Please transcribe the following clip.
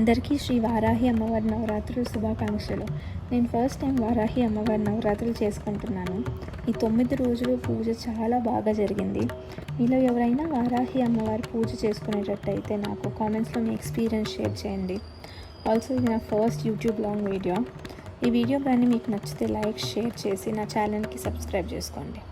అందరికీ శ్రీ వారాహి అమ్మవారి నవరాత్రులు శుభాకాంక్షలు. నేను ఫస్ట్ టైం వారాహి అమ్మవారి నవరాత్రులు చేసుకుంటున్నాను. ఈ 9 రోజులు పూజ చాలా బాగా జరిగింది. మీలో ఎవరైనా వారాహి అమ్మవారి పూజ చేసుకునేటట్టయితే నాకు కామెంట్స్లో మీ ఎక్స్పీరియన్స్ షేర్ చేయండి. ఆల్సో ఇది నా ఫస్ట్ యూట్యూబ్ లాంగ్ వీడియో. ఈ వీడియో కానీ మీకు నచ్చితే లైక్, షేర్ చేసి నా ఛానల్కి సబ్స్క్రైబ్ చేసుకోండి.